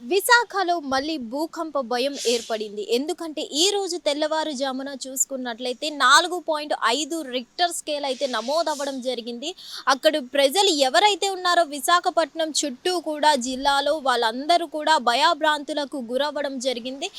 విశాఖలో మళ్ళీ భూకంప భయం ఏర్పడింది. ఎందుకంటే ఈ రోజు తెల్లవారుజామున చూసుకున్నట్లయితే 4.5 రిక్టర్ స్కేల్ అయితే నమోదవ్వడం జరిగింది. అక్కడ ప్రజలు ఎవరైతే ఉన్నారో విశాఖపట్నం చుట్టూ కూడా జిల్లాలో వాళ్ళందరూ కూడా భయభ్రాంతులకు గురవ్వడం జరిగింది.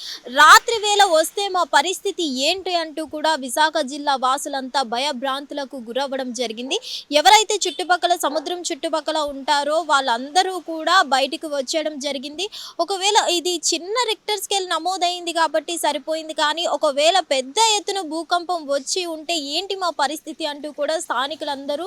రాత్రి వేళ వస్తే మా పరిస్థితి ఏంటి అంటూ కూడా విశాఖ జిల్లా వాసులంతా భయభ్రాంతులకు గురవ్వడం జరిగింది. ఎవరైతే చుట్టుపక్కల సముద్రం చుట్టుపక్కల ఉంటారో వాళ్ళందరూ కూడా బయటికి వచ్చేయడం జరిగింది. ఒకవేళ ఇది చిన్న రిక్టర్ స్కేల్ నమోదైంది కాబట్టి సరిపోయింది, కానీ ఒకవేళ పెద్ద ఎత్తున భూకంపం వచ్చి ఉంటే ఏంటి మా పరిస్థితి అంటూ కూడా స్థానికులందరూ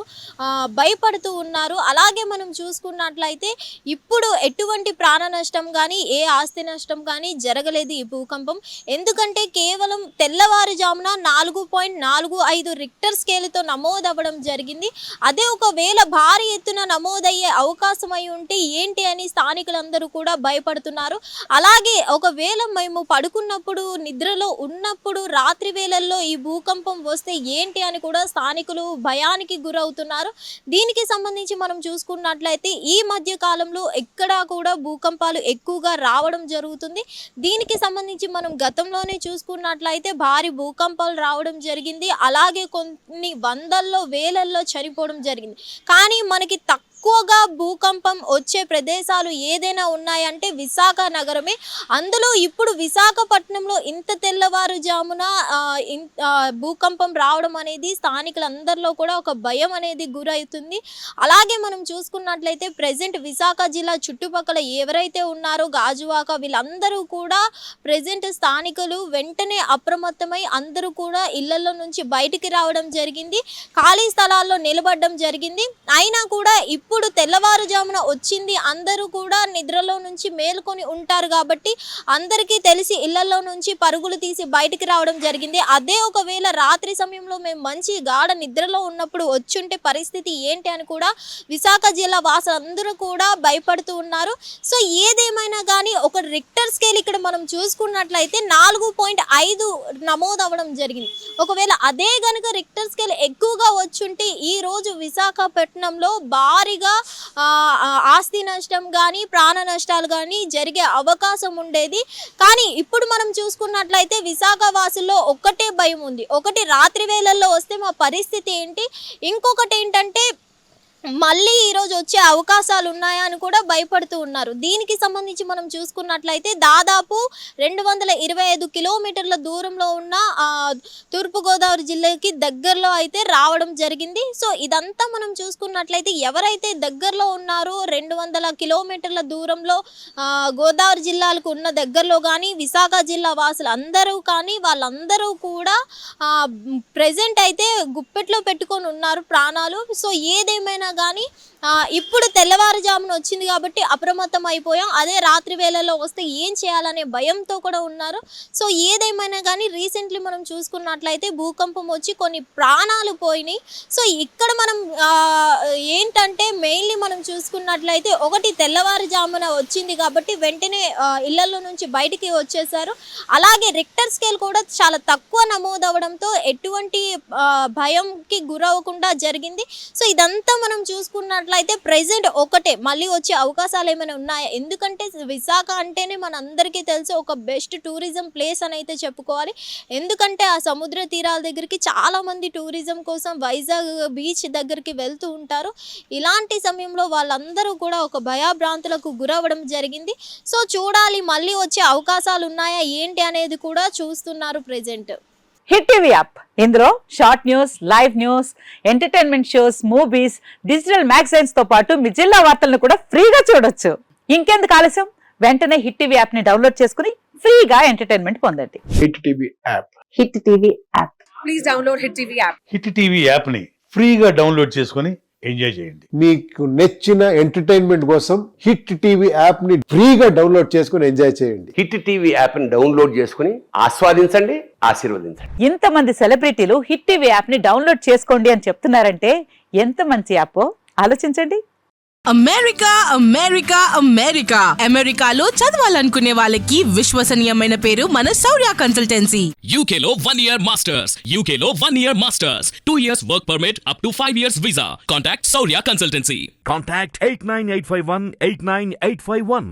భయపడుతూ ఉన్నారు. అలాగే మనం చూసుకున్నట్లయితే ఇప్పుడు ఎటువంటి ప్రాణ నష్టం కానీ ఏ ఆస్తి నష్టం కానీ జరగలేదు ఈ భూకంపం. ఎందుకంటే కేవలం తెల్లవారుజామున 4.45 రిక్టర్ స్కేల్తో నమోదవ్వడం జరిగింది. అదే ఒకవేళ భారీ ఎత్తున నమోదయ్యే అవకాశం అయి ఉంటే ఏంటి అని స్థానికులందరూ కూడా భయపడుతున్నారు. అలాగే ఒకవేళ మేము పడుకున్నప్పుడు నిద్రలో ఉన్నప్పుడు రాత్రి వేళల్లో ఈ భూకంపం వస్తే ఏంటి అని కూడా స్థానికులు భయానికి గురవుతున్నారు. దీనికి సంబంధించి మనం చూసుకున్నట్లయితే ఈ మధ్య కాలంలో ఎక్కడా కూడా భూకంపాలు ఎక్కువగా రావడం జరుగుతుంది. దీనికి సంబంధించి మనం గతంలోనే చూసుకున్నట్లయితే భారీ భూకంపాలు రావడం జరిగింది. అలాగే కొన్ని వందల్లో వేలల్లో చనిపోవడం జరిగింది. కానీ మనకి ఎక్కువగా భూకంపం వచ్చే ప్రదేశాలు ఏదైనా ఉన్నాయంటే విశాఖ నగరమే. అందులో ఇప్పుడు విశాఖపట్నంలో ఇంత తెల్లవారుజామున భూకంపం రావడం అనేది స్థానికులందరిలో కూడా ఒక భయం అనేది గురవుతుంది. అలాగే మనం చూసుకున్నట్లయితే ప్రజెంట్ విశాఖ జిల్లా చుట్టుపక్కల ఎవరైతే ఉన్నారో గాజువాక వీళ్ళందరూ కూడా ప్రజెంట్ స్థానికులు వెంటనే అప్రమత్తమై అందరూ కూడా ఇళ్లలో నుంచి బయటికి రావడం జరిగింది. ఖాళీ స్థలాల్లో నిలబడడం జరిగింది. అయినా కూడా ఇప్పుడు తెల్లవారుజామున వచ్చింది, అందరూ కూడా నిద్రలో నుంచి మేల్కొని ఉంటారు కాబట్టి అందరికీ తెలిసి ఇళ్లలో నుంచి పరుగులు తీసి బయటికి రావడం జరిగింది. అదే ఒకవేళ రాత్రి సమయంలో మేము మంచి గాఢ నిద్రలో ఉన్నప్పుడు వచ్చుంటే పరిస్థితి ఏంటి అని కూడా విశాఖ జిల్లా వాసులందరూ కూడా భయపడుతూ ఉన్నారు. సో ఏదేమైనా కానీ ఒక రిక్టర్ స్కేల్ ఇక్కడ మనం చూసుకున్నట్లయితే 4.5 నమోదవ్వడం జరిగింది. ఒకవేళ అదే గనుక రిక్టర్ స్కేల్ ఎక్కువగా వచ్చుంటే ఈ రోజు విశాఖపట్నంలో భారీగా ఆస్తి నష్టం కానీ ప్రాణ నష్టాలు కానీ జరిగే అవకాశం ఉండేది. కానీ ఇప్పుడు మనం చూసుకున్నట్లయితే విశాఖ వాసుల్లో ఒక్కటే భయం ఉంది. ఒకటి రాత్రి వేళల్లో వస్తే మా పరిస్థితి ఏంటి, ఇంకొకటి ఏంటంటే మళ్ళీ ఈరోజు వచ్చే అవకాశాలు ఉన్నాయా అని కూడా భయపడుతూ ఉన్నారు. దీనికి సంబంధించి మనం చూసుకున్నట్లయితే దాదాపు 225 కిలోమీటర్ల దూరంలో ఉన్న తూర్పుగోదావరి జిల్లాకి దగ్గరలో అయితే రావడం జరిగింది. సో ఇదంతా మనం చూసుకున్నట్లయితే ఎవరైతే దగ్గరలో ఉన్నారో 200 కిలోమీటర్ల దూరంలో గోదావరి జిల్లాలకు ఉన్న దగ్గరలో కానీ విశాఖ జిల్లా వాసులు అందరూ కానీ వాళ్ళందరూ కూడా ప్రజెంట్ అయితే గుప్పెట్లో పెట్టుకొని ఉన్నారు ప్రాణాలు. సో ఏదేమైనా కానీ ఇప్పుడు తెల్లవారుజామున వచ్చింది కాబట్టి అప్రమత్తం అయిపోయాం. అదే రాత్రి వేళల్లో వస్తే ఏం చేయాలనే భయంతో కూడా ఉన్నారు. సో ఏదేమైనా కానీ రీసెంట్లీ మనం చూసుకున్నట్లయితే భూకంపం వచ్చి కొన్ని ప్రాణాలు పోయినాయి. సో ఇక్కడ మనం ఏంటంటే మెయిన్లీ మనం చూసుకున్నట్లయితే ఒకటి తెల్లవారుజామున వచ్చింది కాబట్టి వెంటనే ఇళ్లలో నుంచి బయటికి వచ్చేసారు. అలాగే రిక్టర్ స్కేల్ కూడా చాలా తక్కువ నమోదవడంతో ఎటువంటి భయంకి గురవ్వకుండా జరిగింది. సో ఇదంతా మనం చూసుకున్నట్లయితే ప్రెజెంట్ ఒకటే మళ్ళీ వచ్చే అవకాశాలు ఏమైనా ఉన్నాయా? ఎందుకంటే విశాఖ అంటేనే మనందరికీ తెలిసి ఒక బెస్ట్ టూరిజం ప్లేస్ అని అయితే చెప్పుకోవాలి. ఎందుకంటే ఆ సముద్ర తీరాల దగ్గరికి చాలామంది టూరిజం కోసం వైజాగ్ బీచ్ దగ్గరికి వెళ్తూ ఉంటారు. ఇలాంటి సమయంలో వాళ్ళందరూ కూడా ఒక భయభ్రాంతులకు గురవ్వడం జరిగింది. సో చూడాలి మళ్ళీ వచ్చే అవకాశాలు ఉన్నాయా ఏంటి అనేది కూడా చూస్తున్నారు ప్రెజెంట్. హిట్ టీవీ యాప్, ఇందులో short news, live news, entertainment shows, movies, digital magazines తో పాటు మీ జిల్లా వార్తలను కూడా ఫ్రీగా చూడొచ్చు. ఇంకెందుకు ఆలస్యం, వెంటనే హిట్ టీవీ యాప్ ని డౌన్లోడ్ చేసుకుని ఫ్రీగా ఎంటర్టైన్మెంట్ పొందండి. Hit TV app, hit TV app, please download hit TV app. Hit TV app ని ఫ్రీగా డౌన్లోడ్ చేసుకుని ఎంజాయ్ చేయండి. మీకు నచ్చిన ఎంటర్టైన్మెంట్ కోసం హిట్ టీవీ యాప్ ని ఫ్రీగా డౌన్లోడ్ చేసుకుని ఎంజాయ్ చేయండి. హిట్ టీవీ యాప్ ని డౌన్లోడ్ చేసుకుని ఆస్వాదించండి, ఆశీర్వదించండి. ఇంతమంది సెలబ్రిటీలు హిట్ టీవీ యాప్ ని డౌన్లోడ్ చేసుకోండి అని చెప్తున్నారంటే ఎంత మంచి యాప్ ఆలోచించండి. అమెరికా అమెరికా అమెరికా అమెరికాలో చదవాలనుకునే వాళ్ళకి విశ్వసనీయమైన పేరు మన శౌర్య కన్సల్టెన్సీ. UK లో 1 year masters, UK లో 1 year masters, 2 years work permit up to 5 years visa. Contact Saurya Consultancy. Contact 89851 89851.